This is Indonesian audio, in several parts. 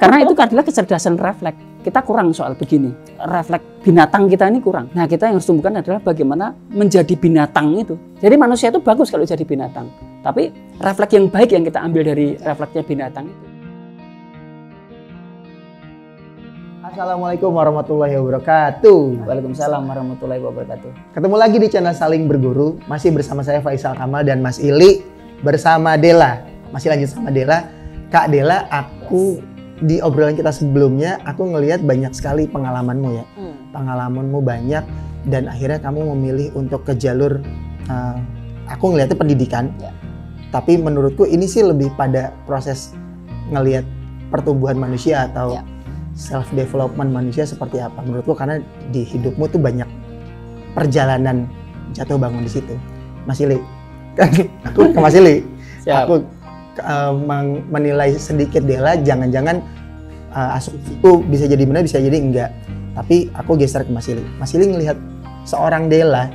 Karena itu adalah kecerdasan refleks. Kita kurang soal begini. Refleks binatang kita ini kurang. Nah, kita yang harus tumbuhkan adalah bagaimana menjadi binatang itu. Jadi manusia itu bagus kalau jadi binatang. Tapi refleks yang baik yang kita ambil dari refleksnya binatang itu. Assalamualaikum warahmatullahi wabarakatuh. Waalaikumsalam warahmatullahi wabarakatuh. Ketemu lagi di channel Saling Berguru. Masih bersama saya Faisal Kamal dan Mas Ili bersama Dela. Masih lanjut sama Dela. Kak Dela, aku di obrolan kita sebelumnya, aku ngelihat banyak sekali pengalamanmu ya. Pengalamanmu banyak dan akhirnya kamu memilih untuk ke jalur, aku ngelihatnya pendidikan. Ya. Tapi menurutku ini sih lebih pada proses ngelihat pertumbuhan manusia atau self-development manusia seperti apa. Menurutku karena di hidupmu tuh banyak perjalanan jatuh bangun di situ. Mas Ili, aku ke Mas Ili. Aku menilai sedikit Dela, jangan-jangan asumsi itu bisa jadi benar, bisa jadi enggak. Tapi aku geser ke Mas Ili. Mas Ili ngelihat seorang Dela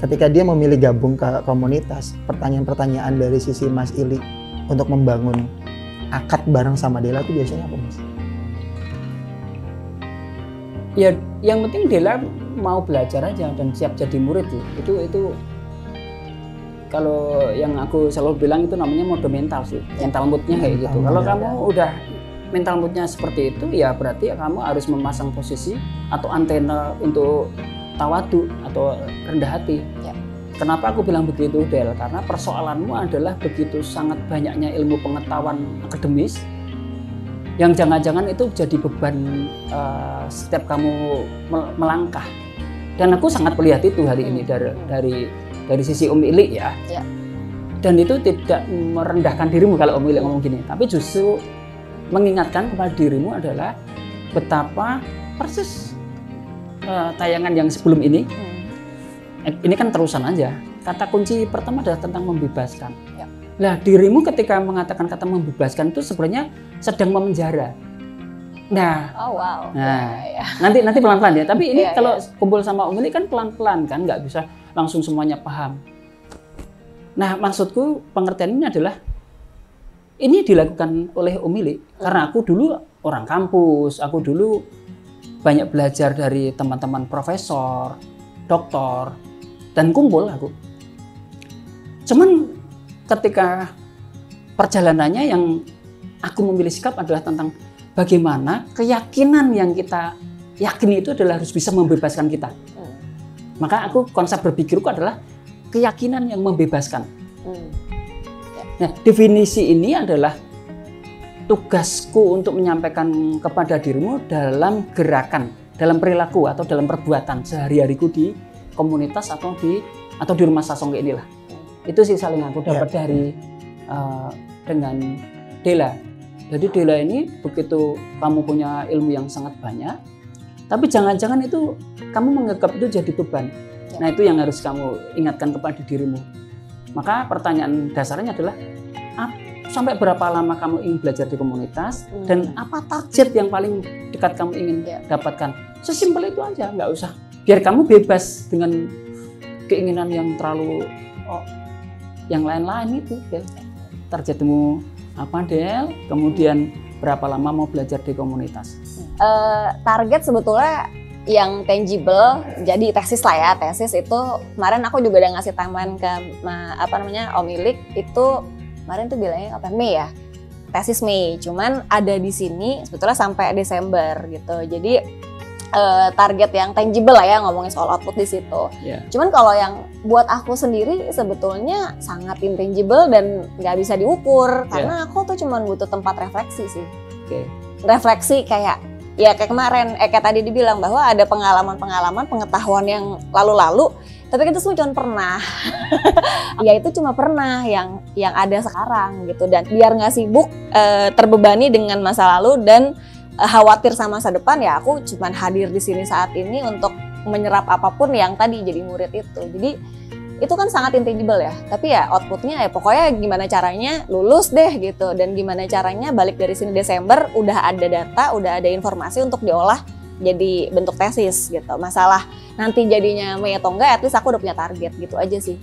ketika dia memilih gabung ke komunitas, pertanyaan-pertanyaan dari sisi Mas Ili untuk membangun akad bareng sama Dela itu biasanya apa, Mas? Ya, yang penting Dela mau belajar aja dan siap jadi murid tuh. Itu kalau yang aku selalu bilang itu namanya mode mental sih. Mental moodnya kayak gitu. Kalau kamu udah mental moodnya seperti itu, ya berarti kamu harus memasang posisi atau antena untuk tawadu atau rendah hati. Ya. Kenapa aku bilang begitu, Del? Karena persoalanmu adalah begitu sangat banyaknya ilmu pengetahuan akademis yang jangan-jangan itu jadi beban setiap kamu melangkah. Dan aku sangat melihat itu hari ini dari sisi Om Ili ya. Dan itu tidak merendahkan dirimu kalau Om Ili ngomong gini, tapi justru mengingatkan kepada dirimu adalah betapa persis tayangan yang sebelum ini. Ini kan terusan aja. Kata kunci pertama adalah tentang membebaskan. Nah, dirimu ketika mengatakan kata membebaskan itu sebenarnya sedang memenjara. Nah, nanti pelan-pelan ya. Tapi ini kalau kumpul sama Om Ili kan pelan-pelan kan, nggak bisa langsung semuanya paham. Nah, maksudku pengertian ini adalah ini dilakukan oleh Om Ili karena aku dulu orang kampus, aku dulu banyak belajar dari teman-teman profesor, doktor, dan kumpul aku. Cuman ketika perjalanannya yang aku memilih sikap adalah tentang bagaimana keyakinan yang kita yakini itu adalah harus bisa membebaskan kita. Maka aku konsep berpikirku adalah keyakinan yang membebaskan. Nah, definisi ini adalah tugasku untuk menyampaikan kepada dirimu dalam gerakan, dalam perilaku atau dalam perbuatan sehari-hariku di komunitas atau di rumah Sasongke inilah. Itu sih saling aku dapat dari dengan Dela. Jadi Dela ini begitu kamu punya ilmu yang sangat banyak, tapi jangan-jangan itu kamu menganggap itu jadi beban. Nah, itu yang harus kamu ingatkan kepada dirimu. Maka pertanyaan dasarnya adalah sampai berapa lama kamu ingin belajar di komunitas dan apa target yang paling dekat kamu ingin dapatkan. Sesimpel itu aja, nggak usah. Biar kamu bebas dengan keinginan yang terlalu yang lain-lain itu. Del. Targetmu apa, Del? Kemudian berapa lama mau belajar di komunitas? Target sebetulnya yang tangible, jadi tesis lah ya. Tesis itu kemarin aku juga udah ngasih timeline ke Om Ili itu kemarin tuh bilangnya apa, Mei ya, tesis Mei. Cuman ada di sini sebetulnya sampai Desember gitu. Jadi target yang tangible lah ya, ngomongin soal output di situ. Cuman kalau yang buat aku sendiri sebetulnya sangat intangible dan nggak bisa diukur karena aku tuh cuman butuh tempat refleksi sih. Refleksi kayak kemarin, kayak tadi dibilang bahwa ada pengalaman pengetahuan yang lalu-lalu, tapi itu semua cuma pernah. Ya itu cuma pernah yang ada sekarang gitu, dan biar nggak sibuk terbebani dengan masa lalu dan khawatir sama masa depan, ya aku cuma hadir di sini saat ini untuk menyerap apapun yang tadi jadi murid itu. Jadi itu kan sangat intangible ya, tapi ya outputnya ya pokoknya gimana caranya lulus deh gitu, dan gimana caranya balik dari sini Desember udah ada data, udah ada informasi untuk diolah jadi bentuk tesis gitu. Masalah nanti jadinya Mei atau enggak, at least aku udah punya target gitu aja sih.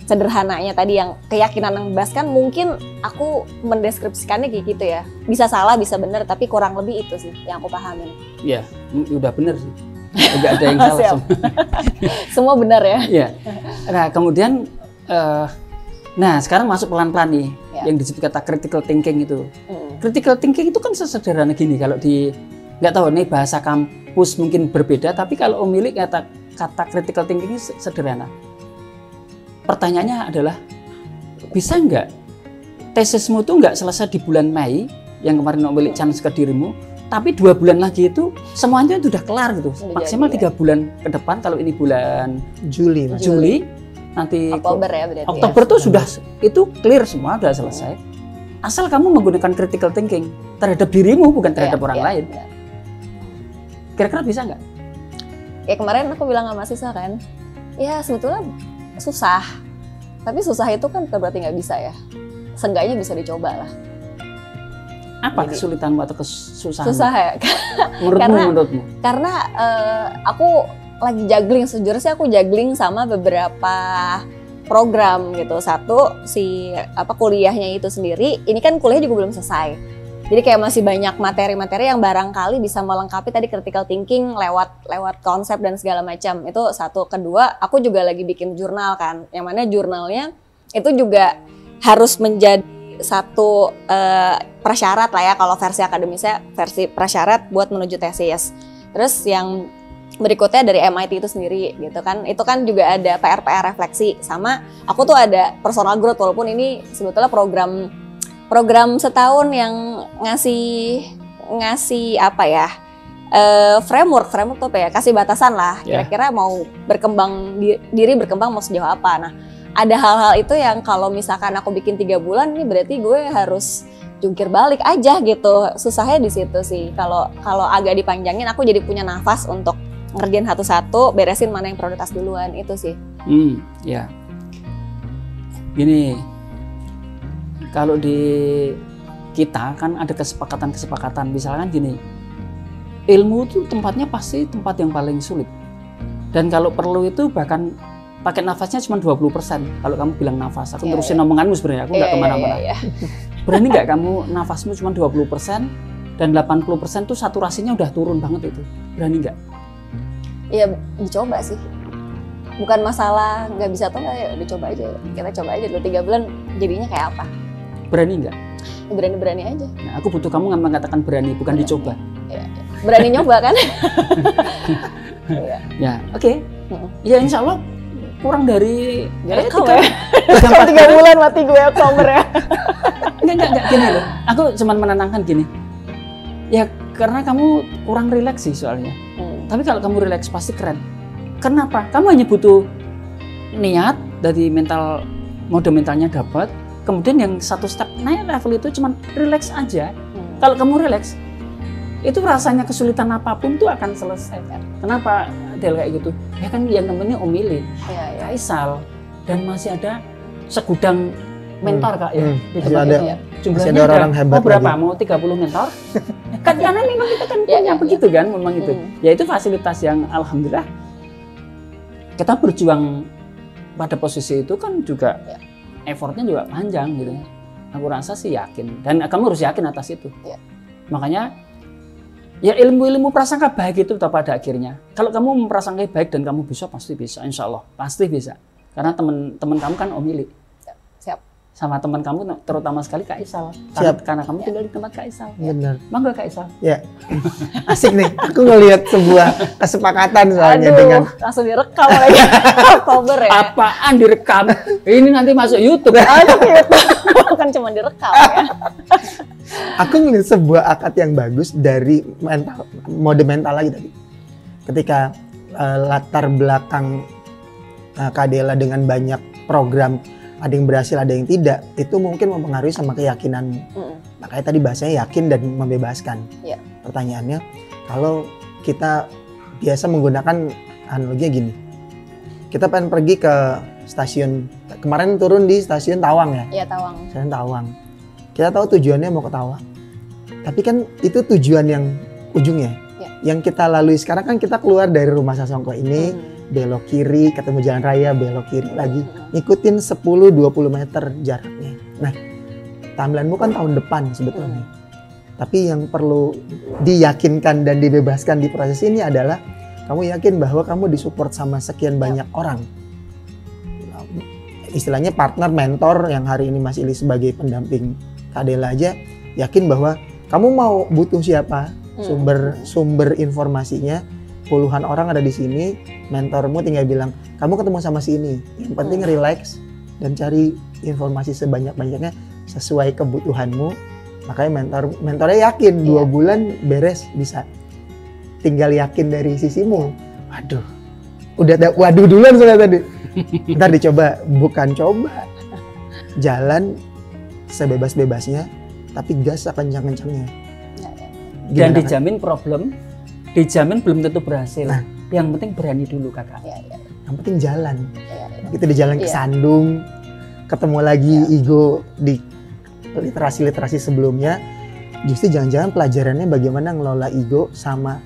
sederhananya tadi yang keyakinan yang bebaskan, mungkin aku mendeskripsikannya kayak gitu ya. Bisa salah, bisa benar, tapi kurang lebih itu sih yang aku pahamin. Iya, udah bener sih. Enggak ada yang salah semua. Semua benar ya. Iya. Nah, kemudian nah, sekarang masuk pelan-pelan nih yang disebut kata critical thinking itu. Critical thinking itu kan sesederhana gini, kalau di nggak tahu nih bahasa kampus mungkin berbeda, tapi kalau Om Milik kata critical thinking ini sederhana. Pertanyaannya adalah, bisa nggak tesismu tuh nggak selesai di bulan Mei yang kemarin Om Milik chance ke dirimu, tapi 2 bulan lagi itu semuanya itu udah kelar gitu. Maksimal 3 bulan ke depan, kalau ini bulan Juli, nanti Oktober ya berarti. Oktober tuh sudah itu clear semua, udah selesai. Asal kamu menggunakan critical thinking terhadap dirimu, bukan terhadap orang lain. Kira-kira bisa nggak? Ya kemarin aku bilang sama Sisa kan, ya sebetulnya susah. Tapi susah itu kan berarti nggak bisa ya. Seenggaknya bisa dicoba lah. Apa kesulitanmu atau kesusahanmu? Susah ya. Menurutmu? Karena aku lagi juggling, sejujurnya sih aku juggling sama beberapa program gitu. Satu kuliahnya itu sendiri, ini kan kuliah juga belum selesai. Jadi kayak masih banyak materi-materi yang barangkali bisa melengkapi tadi critical thinking lewat konsep dan segala macam. Itu satu. Kedua, aku juga lagi bikin jurnal kan, yang mana jurnalnya itu juga harus menjadi satu prasyarat lah ya, kalau versi akademisnya versi prasyarat buat menuju tesis. Terus yang berikutnya dari MIT itu sendiri gitu kan, itu kan juga ada PR refleksi, sama aku tuh ada personal growth, walaupun ini sebetulnya program setahun yang ngasih apa ya, framework tuh apa ya, kasih batasan lah kira-kira mau berkembang diri berkembang mau sejauh apa. Nah, ada hal-hal itu yang kalau misalkan aku bikin 3 bulan, ini berarti gue harus jungkir balik aja gitu. Susahnya di situ sih. Kalau agak dipanjangin, aku jadi punya nafas untuk ngerjain satu-satu, beresin mana yang prioritas duluan, itu sih. Ya. Gini, kalau di kita kan ada kesepakatan. Misalkan gini, ilmu itu tempatnya pasti tempat yang paling sulit. Dan kalau perlu itu bahkan pakai nafasnya cuma 20%. Kalau kamu bilang nafas, aku terusin omonganmu sebenarnya, aku nggak kemana-mana. Berani nggak kamu nafasmu cuma 20% dan 80% tuh saturasinya udah turun banget itu? Berani nggak? Ya dicoba sih. Bukan masalah nggak bisa atau nggak, ya dicoba aja. Kita coba aja dulu 3 bulan jadinya kayak apa. Berani nggak? Berani aja. Nah, aku butuh kamu mengatakan berani, bukan dicoba. Ya. Berani nyoba kan? Ya, oke. Ya insya Allah kurang dari ya 3 bulan mati gue Oktober ya. Enggak gini loh. Aku cuma menenangkan gini. Ya karena kamu kurang rileks sih soalnya. Tapi kalau kamu rileks pasti keren. Kenapa? Kamu hanya butuh niat dari mode mentalnya dapat. Kemudian yang satu step naik level itu cuma rileks aja. Kalau kamu rileks, itu rasanya kesulitan apapun tuh akan selesai. Kenapa Del kayak gitu? Ya kan yang namanya Om Milik, Kaisal, dan masih ada segudang mentor Kak ya. Masih ada. Jumlahnya ada orang hebat berapa? lagi. Mau 30 mentor? Kan karena memang kita kan punya begitu kan, memang itu. Ya itu fasilitas yang alhamdulillah kita berjuang pada posisi itu kan juga effortnya juga panjang gitu. Aku rasa sih yakin, dan kamu harus yakin atas itu. Makanya ya ilmu prasangka baik itu tetap pada akhirnya. Kalau kamu memprasangkai baik dan kamu bisa, pasti bisa, insya Allah pasti bisa. Karena teman kamu kan Om Milik. Siap. Sama teman kamu terutama sekali Kak Isal. Karena kamu tinggal di tempat Kak Isal. Benar. Mangga Kak Isal. Ya. Asik nih. Aku ngelihat sebuah kesepakatan soalnya dengan langsung direkam lagi. Oktober ya. Apaan direkam? Ini nanti masuk YouTube. Bukan cuma direkam ya. Aku ngelihat sebuah akad yang bagus dari mode mental lagi tadi. Ketika latar belakang Kak Dela dengan banyak program, ada yang berhasil, ada yang tidak, itu mungkin mempengaruhi sama keyakinanmu. Makanya tadi bahasanya yakin dan membebaskan. Pertanyaannya, kalau kita biasa menggunakan analoginya gini, kita pengen pergi ke stasiun, kemarin turun di stasiun Tawang ya? Iya, Tawang. Stasiun Tawang. Kita tahu tujuannya mau ke Tawang. Tapi kan itu tujuan yang ujungnya. Yang kita lalui sekarang kan kita keluar dari rumah Sasongko ini, belok kiri, ketemu jalan raya, belok kiri lagi. Ngikutin 10-20 meter jaraknya. Nah, timelinemu kan tahun depan sebetulnya. Tapi yang perlu diyakinkan dan dibebaskan di proses ini adalah kamu yakin bahwa kamu disupport sama sekian banyak orang. Istilahnya partner, mentor yang hari ini Mas Ili sebagai pendamping Kadela aja yakin bahwa kamu mau butuh siapa, sumber informasinya, puluhan orang ada di sini, mentormu tinggal bilang, kamu ketemu sama si ini, yang penting relax dan cari informasi sebanyak-banyaknya sesuai kebutuhanmu. Makanya mentornya yakin 2 bulan beres bisa. Tinggal yakin dari sisimu. Waduh, udah waduh duluan saya tadi. Ntar dicoba, bukan coba. Jalan sebebas-bebasnya, tapi gas kencang-kencangnya. Dan dijamin problem, dijamin belum tentu berhasil. Nah, yang penting berani dulu kakak. Yang penting jalan. Kita di jalan kesandung, ketemu lagi ego di literasi-literasi sebelumnya. Justru jangan-jangan pelajarannya bagaimana ngelola ego sama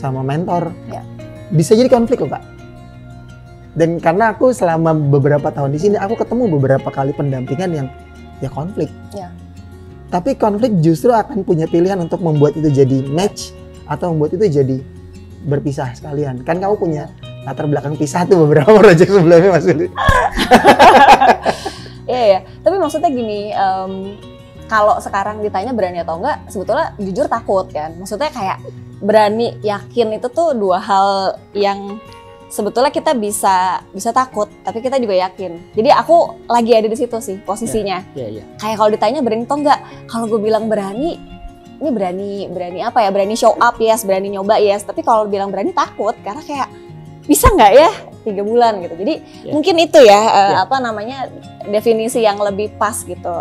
mentor. Bisa jadi konflik loh Kak. Dan karena aku selama beberapa tahun di sini, aku ketemu beberapa kali pendampingan yang ya konflik. Tapi konflik justru akan punya pilihan untuk membuat itu jadi match atau membuat itu jadi berpisah sekalian. Kan kamu punya latar belakang pisah tuh beberapa proyek sebelumnya Mas Ili. Iya. Tapi maksudnya gini, kalau sekarang ditanya berani atau enggak, sebetulnya jujur takut kan. Maksudnya kayak berani, yakin itu tuh 2 hal yang sebetulnya kita bisa takut, tapi kita juga yakin. Jadi aku lagi ada di situ sih posisinya. Kayak kalau ditanya berani atau enggak, kalau gue bilang berani, ini berani apa ya? Berani show up yes, berani nyoba yes. Tapi kalau bilang berani takut, karena kayak bisa nggak ya 3 bulan gitu. Jadi mungkin itu ya apa namanya definisi yang lebih pas gitu.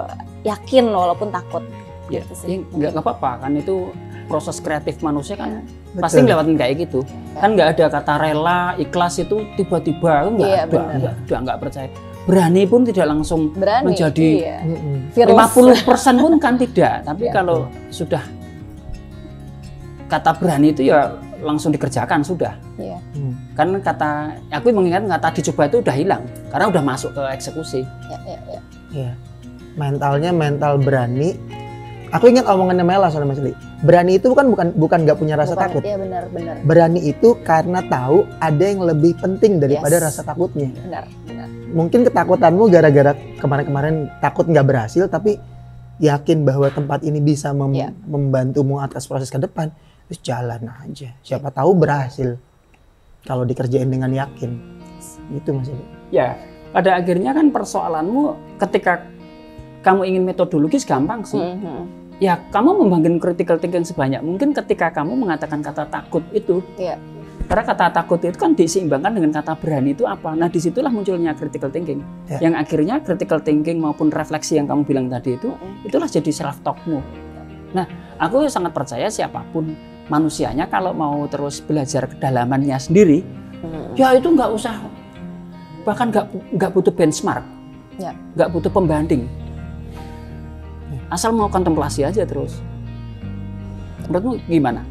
Yakin walaupun takut. Gitu sih. Nggak apa-apa kan, itu proses kreatif manusia kan. Pasti ngelewatin kayak gitu. Kan nggak ada kata rela, ikhlas itu tiba-tiba nggak percaya. Berani pun tidak langsung menjadi 50% pun kan tidak. Tapi kalau sudah kata berani itu ya langsung dikerjakan sudah. Kan aku mengingat kata dicoba itu udah hilang karena udah masuk ke eksekusi. Mentalnya mental berani. Aku ingat omongannya Mela soal Mas Ili. Berani itu bukan nggak punya rasa takut. Iya benar. Berani itu karena tahu ada yang lebih penting daripada rasa takutnya. Benar. Mungkin ketakutanmu gara-gara kemarin-kemarin takut nggak berhasil, tapi yakin bahwa tempat ini bisa membantumu atas proses ke depan, terus jalan aja. Siapa tahu berhasil kalau dikerjain dengan yakin. Itu Mas Ili. Ya, pada akhirnya kan persoalanmu ketika kamu ingin metodologis gampang sih. Ya, kamu membangun critical thinking sebanyak mungkin ketika kamu mengatakan kata takut itu. Karena kata takut itu kan diseimbangkan dengan kata berani itu apa. Nah, disitulah munculnya critical thinking. Yang akhirnya critical thinking maupun refleksi yang kamu bilang tadi itu, itulah jadi self talkmu. Nah, aku sangat percaya siapapun manusianya kalau mau terus belajar kedalamannya sendiri, ya itu nggak usah, bahkan nggak butuh benchmark, nggak butuh pembanding. Asal mau kontemplasi aja terus. Menurutmu gimana?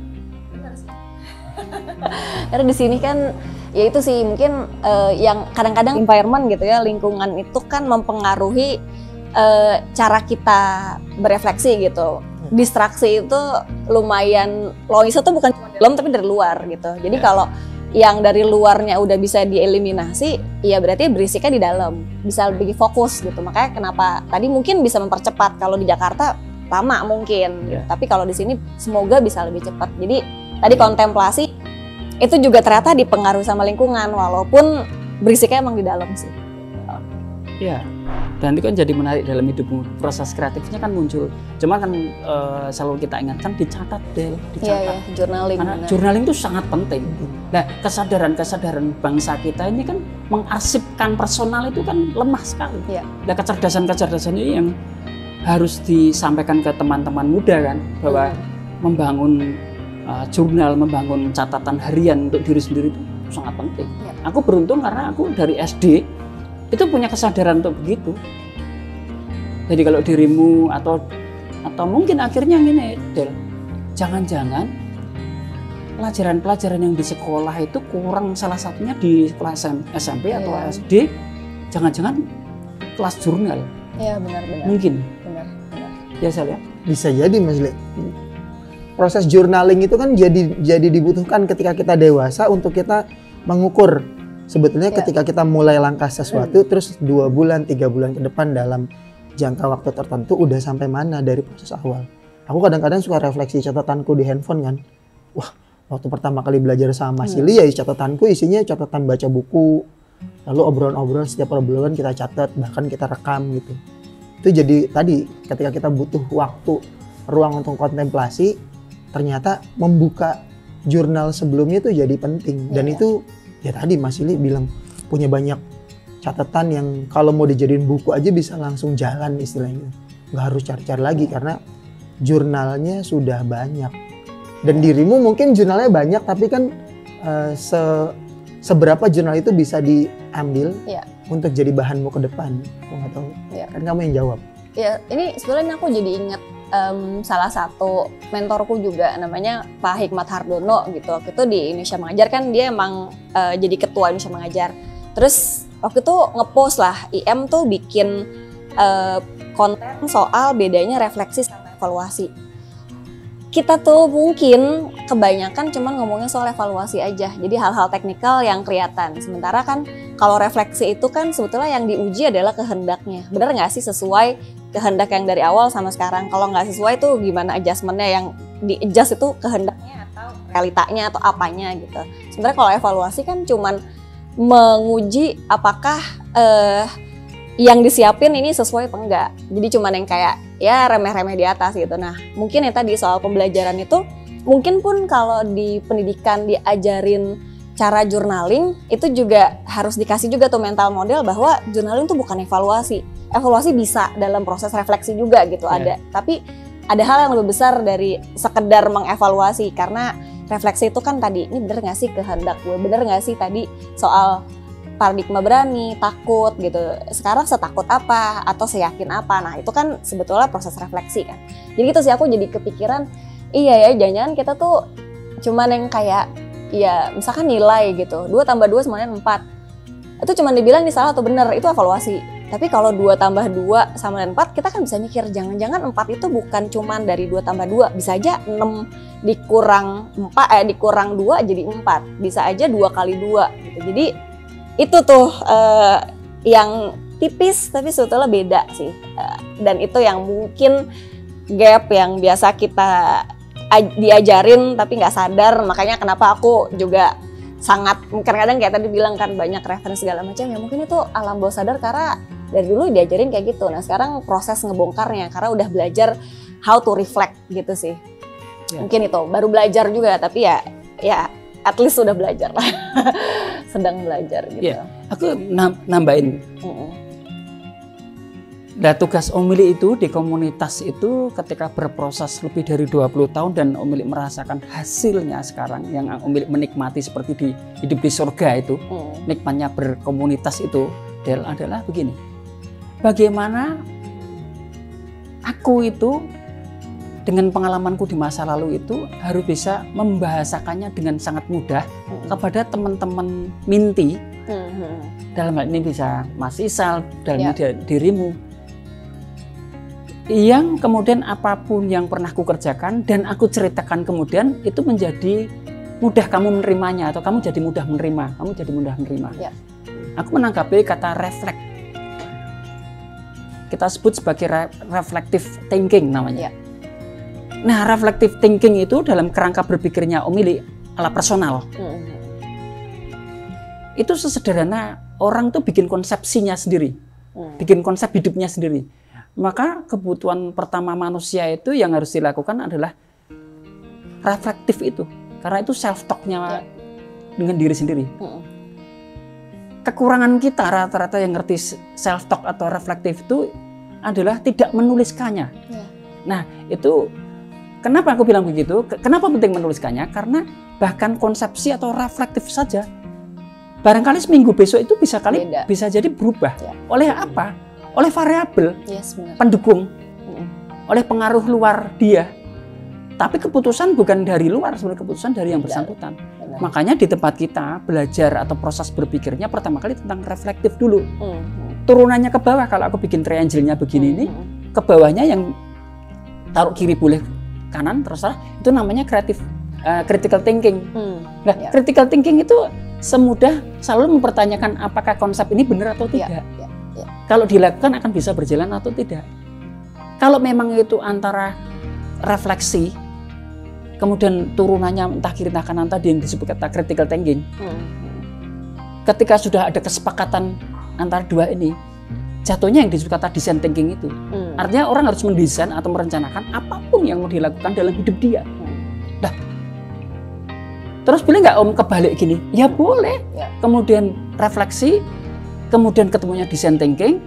Karena di sini kan ya itu sih mungkin yang kadang-kadang environment gitu ya, lingkungan itu kan mempengaruhi cara kita berefleksi gitu. Distraksi itu lumayan noise itu bukan cuma dalam tapi dari luar gitu. Jadi kalau yang dari luarnya udah bisa dieliminasi, ya berarti berisiknya di dalam, bisa lebih fokus gitu. Makanya kenapa tadi mungkin bisa mempercepat, kalau di Jakarta lama mungkin, tapi kalau di sini semoga bisa lebih cepat. Jadi tadi kontemplasi itu juga ternyata dipengaruhi sama lingkungan, walaupun berisiknya emang di dalam sih. Iya. Dan itu kan jadi menarik dalam hidupmu, proses kreatifnya kan muncul. Cuma kan selalu kita ingatkan dicatat deh, dicatat. Journaling. Karena journaling itu sangat penting. Nah, kesadaran bangsa kita ini kan mengarsipkan personal itu kan lemah sekali. Nah, kecerdasan ini yang harus disampaikan ke teman-teman muda kan, bahwa membangun jurnal, membangun catatan harian untuk diri sendiri itu sangat penting. Aku beruntung karena aku dari SD itu punya kesadaran untuk begitu. Jadi kalau dirimu atau mungkin akhirnya gini, Del, jangan-jangan pelajaran-pelajaran yang di sekolah itu kurang, salah satunya di kelas SMP atau SD, jangan-jangan kelas jurnal. Iya, benar-benar. Mungkin. Benar. Ya, Sal ya? Bisa jadi Mas Le. Proses journaling itu kan jadi dibutuhkan ketika kita dewasa untuk kita mengukur sebetulnya ketika kita mulai langkah sesuatu terus 2 bulan, 3 bulan ke depan dalam jangka waktu tertentu udah sampai mana dari proses awal. Aku kadang-kadang suka refleksi catatanku di handphone kan. Wah, waktu pertama kali belajar sama Sili ya catatanku isinya catatan baca buku. Lalu obrolan-obrolan, setiap obrolan kita catat, bahkan kita rekam gitu. Itu jadi tadi ketika kita butuh waktu, ruang untuk kontemplasi, ternyata membuka jurnal sebelumnya itu jadi penting. Dan itu ya tadi Mas Sili bilang punya banyak catatan yang kalau mau dijadiin buku aja bisa langsung jalan istilahnya. Nggak harus cari-cari lagi karena jurnalnya sudah banyak. Dan dirimu mungkin jurnalnya banyak tapi kan seberapa jurnal itu bisa diambil untuk jadi bahanmu ke depan. Aku nggak tahu. Kan kamu yang jawab. Ya, ini sebenarnya aku jadi ingat salah satu mentorku juga namanya Pak Hikmat Hardono gitu. Waktu itu di Indonesia Mengajar kan dia emang jadi ketua Indonesia Mengajar. Terus waktu itu ngepost lah IM tuh bikin konten soal bedanya refleksi sama evaluasi. Kita tuh mungkin kebanyakan cuman ngomongnya soal evaluasi aja. Jadi hal-hal teknikal yang kelihatan. Sementara kan kalau refleksi itu kan sebetulnya yang diuji adalah kehendaknya. Benar nggak sih sesuai kehendak yang dari awal sama sekarang? Kalau nggak sesuai tuh gimana adjustmentnya, yang di-adjust itu kehendaknya atau realitanya atau apanya gitu. Sebenarnya kalau evaluasi kan cuman menguji apakah yang disiapin ini sesuai apa enggak. Jadi cuman yang kayak ya remeh-remeh di atas gitu. Nah mungkin ya tadi soal pembelajaran itu mungkin pun kalau di pendidikan diajarin cara journaling itu juga harus dikasih juga tuh mental model bahwa journaling itu bukan evaluasi. Evaluasi bisa dalam proses refleksi juga gitu ada. Tapi ada hal yang lebih besar dari sekedar mengevaluasi karena refleksi itu kan tadi ini bener nggak sih kehendak gue, bener nggak sih tadi soal paradigma berani, takut gitu. Sekarang setakut apa atau seyakin apa. Nah itu kan sebetulnya proses refleksi kan. Jadi gitu sih aku jadi kepikiran, iya ya jangan-jangan kita tuh cuman yang kayak ya misalkan nilai gitu. 2 tambah 2 semuanya 4. Itu cuman dibilang ini salah atau benar, itu evaluasi. Tapi kalau 2 tambah 2 sama dengan 4 kita kan bisa mikir jangan-jangan 4 itu bukan cuman dari 2 tambah 2. Bisa aja 6 dikurang 4, dikurang 2 jadi 4. Bisa aja 2 kali 2 gitu. Jadi itu tuh yang tipis tapi sebetulnya beda sih, dan itu yang mungkin gap yang biasa kita diajarin tapi nggak sadar. Makanya kenapa aku juga sangat kadang-kadang kayak tadi bilang kan banyak referensi segala macam ya mungkin itu alam bawah sadar karena dari dulu diajarin kayak gitu. Nah sekarang proses ngebongkarnya karena udah belajar how to reflect gitu sih. Mungkin itu baru belajar juga tapi ya at least sudah belajar lah. Sedang belajar gitu. Ya, aku nambahin. Nah, tugas Om-Milik itu di komunitas itu ketika berproses lebih dari 20 tahun dan Om-Milik merasakan hasilnya sekarang yang Om-Milik menikmati seperti di hidup di surga itu, nikmatnya berkomunitas itu adalah begini. Bagaimana aku itu dengan pengalamanku di masa lalu itu harus bisa membahasakannya dengan sangat mudah kepada teman-teman Minty. Dalam hal ini bisa Mas Isal, dalam dirimu. Yang kemudian apapun yang pernah aku kerjakan dan aku ceritakan kemudian itu menjadi mudah kamu menerimanya atau kamu jadi mudah menerima. Aku menanggapi kata reflect. Kita sebut sebagai reflective thinking namanya. Nah, reflective thinking itu dalam kerangka berpikirnya Om-Milik ala personal. Itu sesederhana orang tuh bikin konsepsinya sendiri, bikin konsep hidupnya sendiri. Maka kebutuhan pertama manusia itu yang harus dilakukan adalah reflektif itu, karena itu self talk-nya dengan diri sendiri. Kekurangan kita rata-rata yang ngerti self talk atau reflektif itu adalah tidak menuliskannya. Nah, itu kenapa aku bilang begitu? Kenapa penting menuliskannya? Karena bahkan konsepsi atau reflektif saja, barangkali seminggu besok itu bisa jadi berubah. Oleh apa? Oleh variabel pendukung, oleh pengaruh luar dia. Tapi keputusan bukan dari luar, sebenarnya keputusan dari yang bersangkutan. Makanya di tempat kita belajar atau proses berpikirnya pertama kali tentang reflektif dulu. Turunannya ke bawah, kalau aku bikin triangle-nya begini ini, ke bawahnya yang taruh kiri boleh kanan, terserah, itu namanya critical thinking. Nah, critical thinking itu semudah selalu mempertanyakan apakah konsep ini benar atau tidak. Kalau dilakukan akan bisa berjalan atau tidak. Kalau memang itu antara refleksi, kemudian turunannya entah kiri entah kanan tadi yang disebut kata critical thinking. Ketika sudah ada kesepakatan antara dua ini, jatuhnya yang disebut kata design thinking itu. Artinya orang harus mendesain atau merencanakan apapun yang mau dilakukan dalam hidup dia. Nah, terus boleh nggak Om kebalik gini? Ya boleh. Kemudian refleksi, kemudian ketemunya design thinking,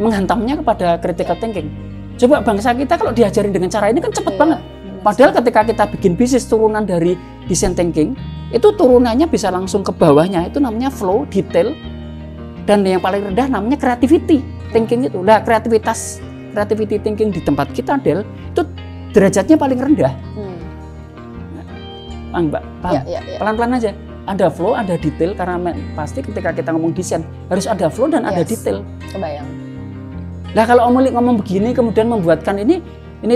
menghantamnya kepada critical thinking. Coba bangsa kita kalau diajarin dengan cara ini kan cepet banget. Padahal ketika kita bikin bisnis turunan dari design thinking, itu turunannya bisa langsung ke bawahnya, itu namanya flow, detail, dan yang paling rendah namanya creativity thinking itu. Nah, creativity thinking di tempat kita, Del, itu derajatnya paling rendah. Mbak, paham? Pelan-pelan aja. Ada flow, ada detail, karena pasti ketika kita ngomong desain harus ada flow dan ada detail. Kebayang. Nah, kalau Om Uli ngomong begini kemudian membuatkan ini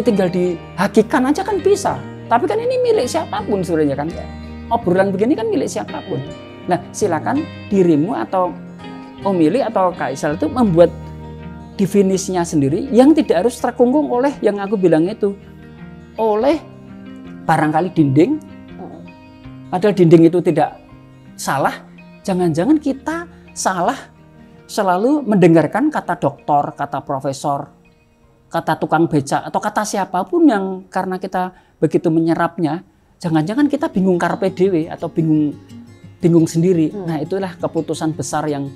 tinggal dihakikan aja kan bisa. Tapi kan ini milik siapapun sebenarnya kan. Obrolan begini kan milik siapapun. Nah, silakan dirimu atau Om Uli atau Kak Isal itu membuat definisinya sendiri yang tidak harus terkungkung oleh yang aku bilang itu. Oleh barangkali dinding. Padahal dinding itu tidak salah. Jangan-jangan kita salah selalu mendengarkan kata dokter, kata profesor, kata tukang becak, atau kata siapapun yang karena kita begitu menyerapnya, jangan-jangan kita bingung karpe dewe atau bingung sendiri. Nah, itulah keputusan besar yang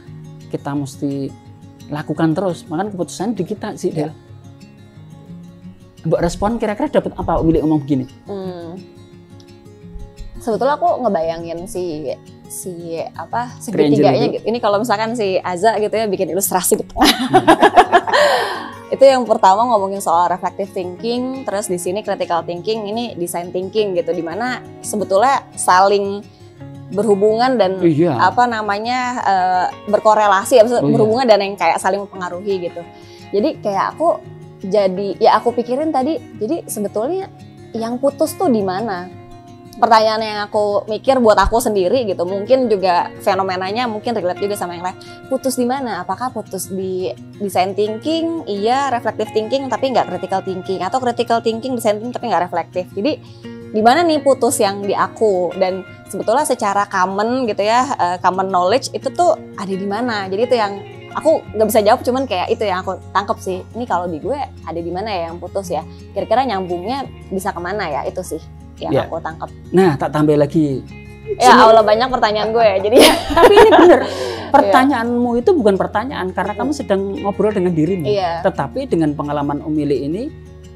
kita mesti lakukan terus. Makanya keputusan di kita sih, Del. Mbak respon kira-kira dapat apa Willy ngomong begini? Sebetulnya aku ngebayangin si segitiganya gitu. Ini kalau misalkan si Aza gitu ya bikin ilustrasi di tengah. Itu yang pertama ngomongin soal reflective thinking, terus di sini critical thinking, ini design thinking gitu, dimana sebetulnya saling berhubungan dan berkorelasi, berhubungan dan yang kayak saling mempengaruhi gitu. Jadi kayak aku pikirin tadi, jadi sebetulnya yang putus tuh di mana? Pertanyaan yang aku mikir buat aku sendiri gitu, mungkin juga fenomenanya mungkin relate juga sama yang lain. Putus di mana? Apakah putus di design thinking, reflective thinking tapi nggak critical thinking, atau critical thinking, design thinking tapi nggak reflective? Jadi di mana nih putus yang di aku? Dan sebetulnya secara common gitu ya, common knowledge itu tuh ada di mana? Jadi itu yang aku nggak bisa jawab, cuman kayak itu yang aku tangkep sih. Ini kalau di gue ada di mana ya yang putus ya? Kira-kira nyambungnya bisa kemana ya? Itu sih yang aku tangkap. Nah, tak tambah lagi. Ya Allah, banyak pertanyaan gue ya. Jadi tapi ini benar. Pertanyaanmu itu bukan pertanyaan karena kamu sedang ngobrol dengan dirimu. Tetapi dengan pengalaman Umili ini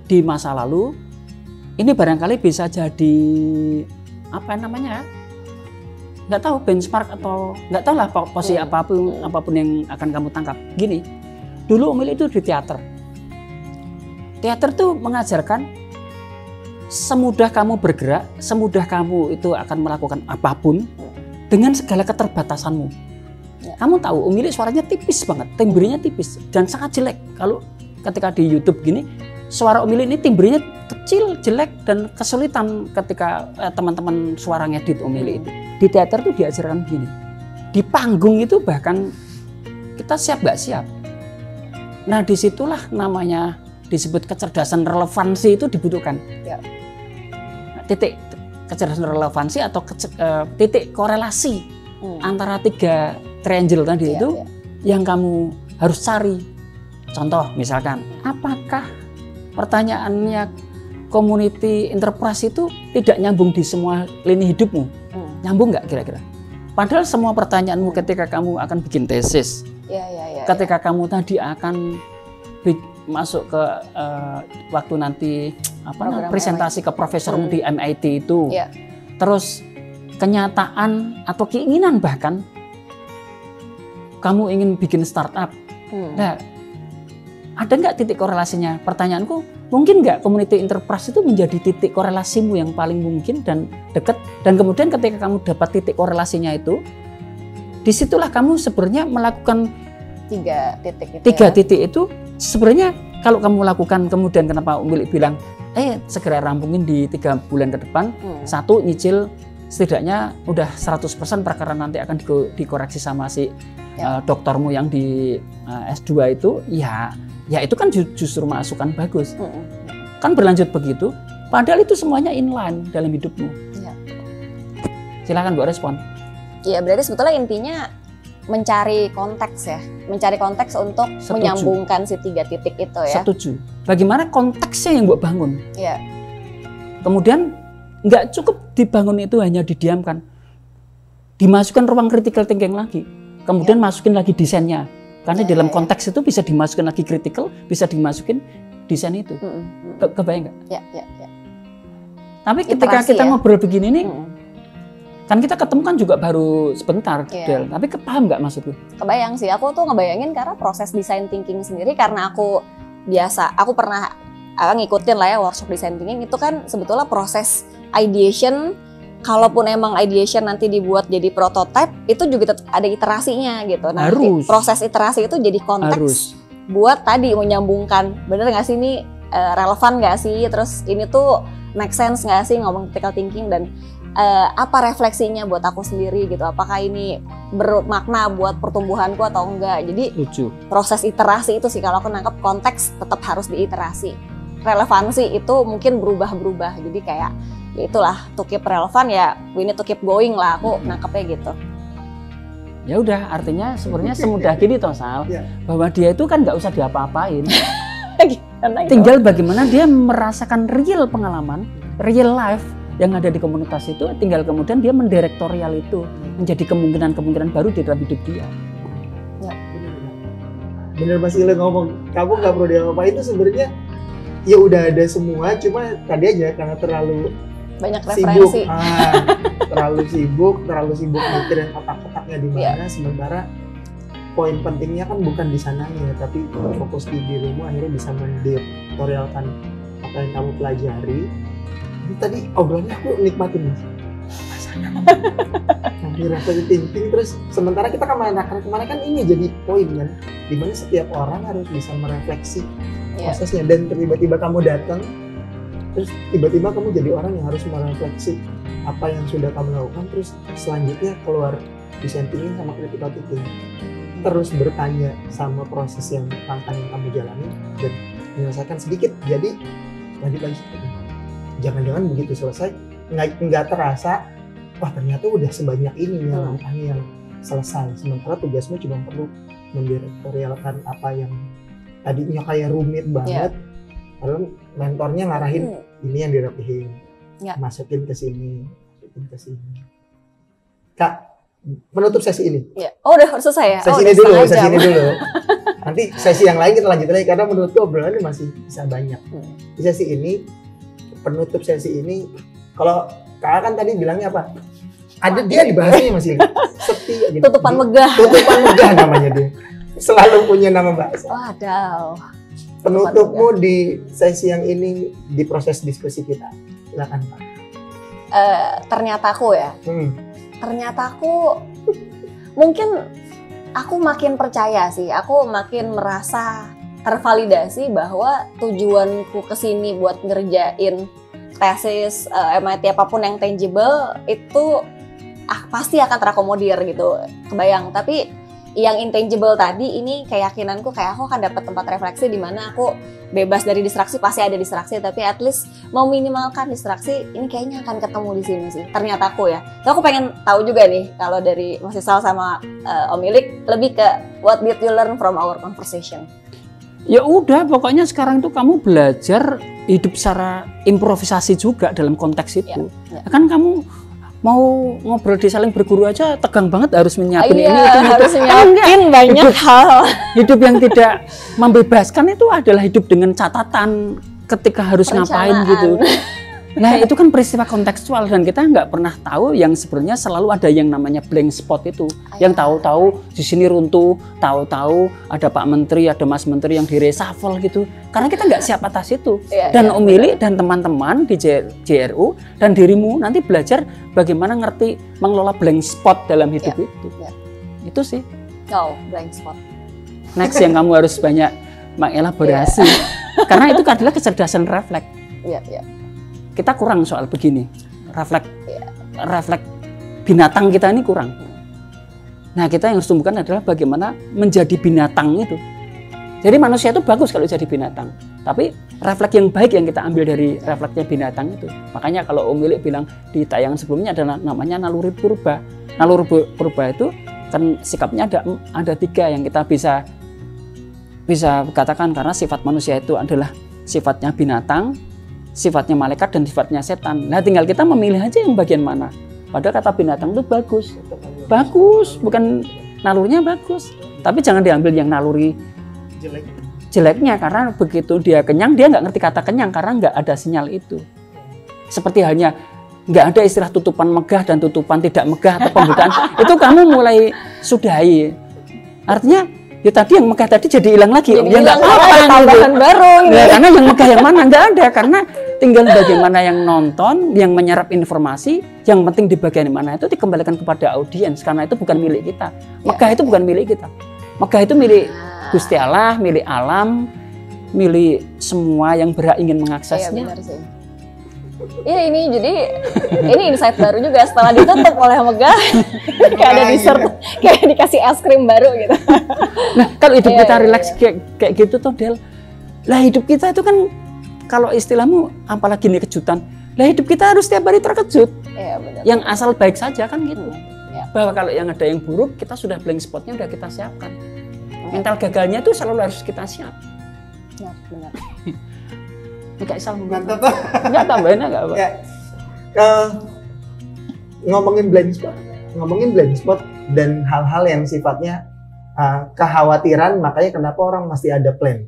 di masa lalu, ini barangkali bisa jadi apa namanya? Nggak tahu benchmark atau nggak tahu lah posisi apapun yang akan kamu tangkap. Gini, dulu Umili itu di teater. Teater tuh mengajarkan semudah kamu bergerak, semudah kamu itu akan melakukan apapun dengan segala keterbatasanmu. Kamu tahu, Umili suaranya tipis banget, timbrenya tipis dan sangat jelek. Kalau ketika di YouTube gini, suara Umili ini timbrenya kecil, jelek dan kesulitan ketika teman-teman suara ngedit Umili itu. Di teater itu diajarkan begini. Di panggung itu bahkan kita siap nggak siap. Nah, disitulah namanya disebut kecerdasan relevansi itu dibutuhkan. Titik kecerdasan relevansi atau titik korelasi antara tiga triangle tadi itu yang kamu harus cari. Contoh misalkan, apakah pertanyaannya community enterprise itu tidak nyambung di semua lini hidupmu? Nyambung nggak kira-kira? Padahal semua pertanyaanmu ketika kamu akan bikin tesis, ketika kamu tadi akan masuk ke waktu nanti presentasi ke profesormu di MIT itu, terus kenyataan atau keinginan bahkan kamu ingin bikin startup. Nah, ada nggak titik korelasinya? Pertanyaanku, mungkin nggak community enterprise itu menjadi titik korelasimu yang paling mungkin dan dekat, dan kemudian ketika kamu dapat titik korelasinya itu, disitulah kamu sebenarnya melakukan 3 titik itu. 3 titik itu sebenarnya kalau kamu lakukan, kemudian kenapa Umilik bilang segera rampungin di 3 bulan ke depan, 1 nyicil setidaknya udah 100% perkara nanti akan dikoreksi sama si doktermu yang di S2 itu, ya itu kan justru masukan bagus. Kan berlanjut begitu, padahal itu semuanya inline dalam hidupmu. Ya. Silakan Bu respon. Iya, berarti sebetulnya intinya mencari konteks ya, mencari konteks untuk menyambungkan si 3 titik itu ya. Setuju. Bagaimana konteksnya yang buat bangun? Iya. Kemudian nggak cukup dibangun itu hanya didiamkan, dimasukkan ruang critical thinking lagi, kemudian masukin lagi desainnya, karena dalam konteks itu bisa dimasukin lagi critical, bisa dimasukin desain itu. Kebayang nggak? Ya. Tapi ketika kita ngobrol begini nih, kan kita ketemu kan juga baru sebentar, Del. Tapi paham nggak maksudku? Kebayang sih, aku tuh ngebayangin karena proses design thinking sendiri, karena aku pernah ngikutin lah ya workshop design thinking, itu kan sebetulnya proses ideation. Kalaupun emang ideation nanti dibuat jadi prototype, itu juga ada iterasinya gitu. Nah, proses iterasi itu jadi konteks buat tadi menyambungkan, bener nggak sih ini relevan nggak sih, terus ini tuh make sense nggak sih ngomong critical thinking, dan apa refleksinya buat aku sendiri gitu, apakah ini bermakna buat pertumbuhanku atau enggak. Jadi proses iterasi itu sih kalau aku nangkep, konteks tetap harus diiterasi, relevansi itu mungkin berubah-berubah, jadi kayak ya itulah, to keep relevan ya we need to keep going lah, aku nangkepnya gitu. Ya udah, artinya sebenarnya semudah gini toh Sal, bahwa dia itu kan nggak usah diapa-apain, tinggal bagaimana dia merasakan real pengalaman, real life yang ada di komunitas itu, tinggal kemudian dia mendirektorial itu menjadi kemungkinan-kemungkinan baru di dalam hidup dia. Ya, bener Mas Ile ngomong, kamu nggak perlu diapa-apain, itu sebenarnya ya udah ada semua, cuma tadi aja karena terlalu banyak referensi, terlalu sibuk mikirin kotak-kotaknya di mana, sementara poin pentingnya kan bukan di sananya, tapi fokus di dirimu, akhirnya bisa mendirektorialkan apa yang kamu pelajari. Ini tadi obrolannya aku nikmatin nanti refleksi thinking, terus sementara kita kemana kan ini jadi poin kan, dimana setiap orang harus bisa merefleksi prosesnya, dan tiba-tiba kamu datang, terus tiba-tiba kamu jadi orang yang harus merefleksi apa yang sudah kamu lakukan, terus selanjutnya keluar design thinking sama critical thinking, terus bertanya sama proses yang langkah yang kamu jalani dan menyelesaikan sedikit. Jadi lanjut jangan-jangan begitu selesai nggak terasa, wah ternyata udah sebanyak ini yang langkahnya yang selesai, sementara tugasmu cuma perlu mendirektorialkan apa yang tadinya kayak rumit banget, lalu mentornya ngarahin ini yang dirapihin, masukin ke sini. Kak, menutup sesi ini. Oh udah selesai ya? Sesi ini dulu. Nanti sesi yang lain kita lanjut lagi, karena menurutku obrolannya masih bisa banyak. Di sesi ini, penutup sesi ini, kalau Kak kan tadi bilangnya apa? Ada dia di bahasanya masih sepi. Tutupan megah. Tutupan megah namanya dia. Selalu punya nama bahasa. Waduh. Penutupmu di sesi yang ini, di proses diskusi kita, silakan Pak. Ternyata aku mungkin aku makin percaya sih, aku makin merasa tervalidasi bahwa tujuanku kesini buat ngerjain tesis, MIT apapun yang tangible itu pasti akan terakomodir gitu, kebayang. Tapi yang intangible tadi ini keyakinanku kayak aku akan dapat tempat refleksi di mana aku bebas dari distraksi, pasti ada distraksi, tapi at least meminimalkan distraksi ini kayaknya akan ketemu di sini sih. Ternyata aku ya. So, aku pengen tahu juga nih kalau dari Mas Isal sama Om Ilik lebih ke what did you learn from our conversation? Ya udah, pokoknya sekarang itu kamu belajar hidup secara improvisasi juga dalam konteks itu. Kan kamu mau ngobrol di saling berguru aja tegang banget, harus menyiapin ini itu, harus nyiapin banyak hal. Hidup yang tidak membebaskan itu adalah hidup dengan catatan ketika harus ngapain gitu. Nah itu kan peristiwa kontekstual dan kita nggak pernah tahu yang sebenarnya selalu ada yang namanya blank spot itu. Yang tahu-tahu di sini runtuh, tahu-tahu ada Pak Menteri, ada Mas Menteri yang di-reshuffle gitu. Karena kita nggak siap atas itu. Dan Om Ili dan teman-teman di JRU dan dirimu nanti belajar bagaimana ngerti mengelola blank spot dalam hidup itu. Itu sih. No, blank spot. Next yang kamu harus banyak mengelaborasi. Karena itu adalah kecerdasan refleks. Kita kurang soal begini, refleks binatang kita ini kurang. Nah kita yang harus tumbuhkan adalah bagaimana menjadi binatang itu. Jadi manusia itu bagus kalau jadi binatang, tapi refleks yang baik yang kita ambil dari refleksnya binatang itu. Makanya kalau Om Ili bilang di tayangan sebelumnya adalah namanya naluri purba. Naluri purba itu kan sikapnya ada 3 yang kita bisa katakan, karena sifat manusia itu adalah sifatnya binatang, sifatnya malaikat, dan sifatnya setan. Nah tinggal kita memilih aja yang bagian mana. Padahal kata binatang itu bagus, bukan nalurinya bagus. Tapi jangan diambil yang naluri jeleknya, karena begitu dia kenyang, dia nggak ngerti kata kenyang karena nggak ada sinyal itu. Seperti halnya nggak ada istilah tutupan megah dan tutupan tidak megah atau pembedaan. Itu kamu mulai sudahi. Artinya ya tadi yang megah tadi jadi hilang lagi. Ya nggak apa-apa, tambahan baru. Ya, karena yang megah yang mana nggak ada, karena tinggal bagaimana yang nonton, yang menyerap informasi, yang penting di bagian mana itu dikembalikan kepada audiens, karena itu bukan milik kita. Megah itu bukan milik kita. Megah itu milik Gusti Allah, milik alam, milik semua yang berhak ingin mengaksesnya. Iya benar sih. Iya ini insight baru juga setelah ditutup oleh Megah. Kayak ada dessert, kayak dikasih es krim baru gitu. Nah kalau hidup kita relax kayak gitu tuh Del. Lah hidup kita itu kan kalau istilahmu apalagi nih kejutan. Lah hidup kita harus setiap hari terkejut. Iya benar. Yang asal baik saja kan gitu. Bahwa kalau yang ada yang buruk kita sudah blank spotnya udah kita siapkan. Mental gagalnya itu selalu harus kita siap. Benar. Enggak Isal mantap. Enggak tambahin enggak apa. Ya. Ngomongin blind spot dan hal-hal yang sifatnya kekhawatiran, makanya kenapa orang mesti ada plan.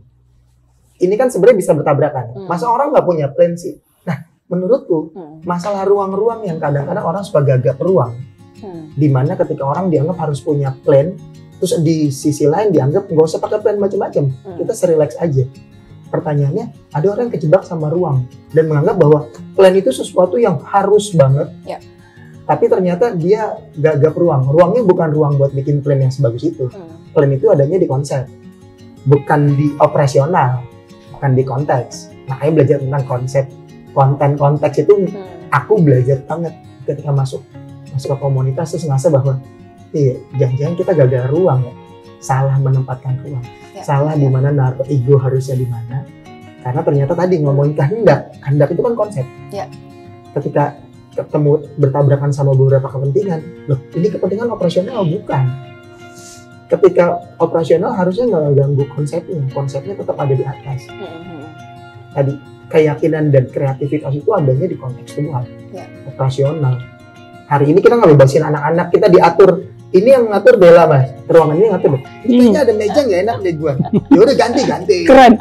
Ini kan sebenarnya bisa bertabrakan. Masa orang nggak punya plan sih? Nah, menurutku masalah ruang-ruang yang kadang-kadang orang suka gagap ruang, dimana ketika orang dianggap harus punya plan, terus di sisi lain dianggap nggak usah pakai plan macam-macam, kita serelax aja. Pertanyaannya, ada orang yang kejebak sama ruang dan menganggap bahwa plan itu sesuatu yang harus banget, tapi ternyata dia gagap ruang. Ruangnya bukan ruang buat bikin plan yang sebagus itu. Plan itu adanya di konsep, bukan di operasional, bukan di konteks. Makanya belajar tentang konsep, konten konteks itu aku belajar banget ketika masuk ke komunitas, terus ngerasa bahwa iya, jangan-jangan kita gagal ruang ya, salah menempatkan ruang. Salah di mana naruh ego harusnya di mana, karena ternyata tadi ngomongin kehendak itu kan konsep. Ketika ketemu bertabrakan sama beberapa kepentingan, loh ini kepentingan operasional bukan. Ketika operasional harusnya nggak ganggu konsepnya tetap ada di atas. Tadi keyakinan dan kreativitas itu adanya di kontekstual, operasional. Hari ini kita nggak bebasin anak-anak, kita diatur. Ini yang ngatur Bella mas, ruangan ini ngatur. Ini ada meja nggak enak deh gua. Ya udah ganti. Keren.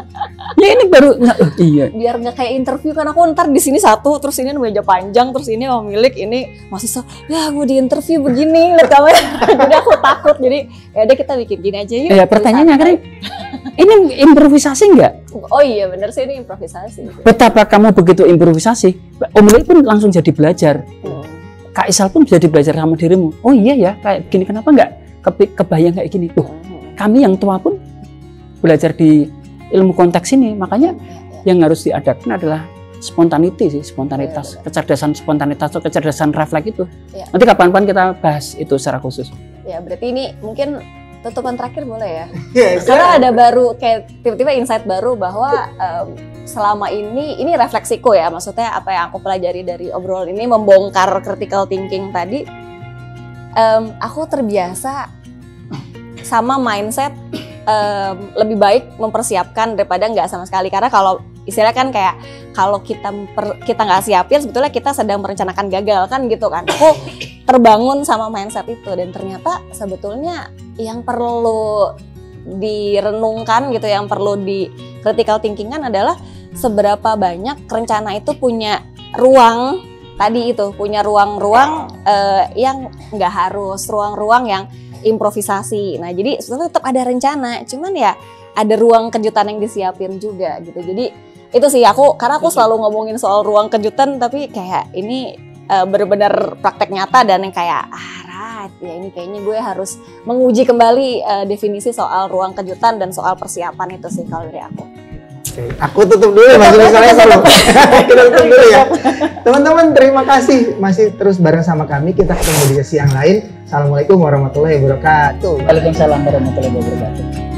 Ya ini baru iya. Biar nggak kayak interview kan aku ntar di sini satu, terus ini meja panjang, terus ini pemilik ini mahasiswa. Ya gue di interview begini, lihat kamera. Jadi aku takut. Jadi ya udah kita bikin gini aja yuk. Ya pertanyaannya kan ini improvisasi nggak? Oh iya benar sih ini improvisasi. Betapa kamu begitu improvisasi, pemilik pun langsung jadi belajar. Kak Isal pun jadi belajar sama dirimu. Oh iya ya, kayak gini kenapa nggak kebayang kayak gini? Tuh, kami yang tua pun belajar di ilmu konteks ini. Makanya yang harus diadakan adalah spontanitas, kecerdasan spontanitas atau kecerdasan refleks itu. Nanti kapan-kapan kita bahas itu secara khusus. Ya berarti ini mungkin tutupan terakhir boleh ya? Karena ada baru kayak tiba-tiba insight baru bahwa selama ini refleksiku ya, maksudnya apa yang aku pelajari dari obrolan ini membongkar critical thinking tadi, aku terbiasa sama mindset lebih baik mempersiapkan daripada nggak sama sekali. Karena kalau istilahnya kan kayak kalau kita nggak siapin sebetulnya kita sedang merencanakan gagal kan gitu kan. Aku terbangun sama mindset itu dan ternyata sebetulnya yang perlu direnungkan gitu, yang perlu di critical thinking kan adalah seberapa banyak rencana itu punya ruang tadi itu, punya ruang-ruang yang nggak harus, ruang-ruang yang improvisasi. Nah jadi sebenarnya tetap ada rencana, cuman ya ada ruang kejutan yang disiapin juga gitu. Jadi itu sih karena aku selalu ngomongin soal ruang kejutan, tapi kayak ini benar-benar praktek nyata dan yang kayak ya ini kayaknya gue harus menguji kembali definisi soal ruang kejutan dan soal persiapan itu sih kalau dari aku. Oke, aku tutup dulu Mas misalnya kalau kita tutup dulu ya. Teman-teman terima kasih masih terus bareng sama kami. Kita ketemu di sesi yang lain. Assalamualaikum warahmatullahi wabarakatuh. Waalaikumsalam warahmatullahi wabarakatuh.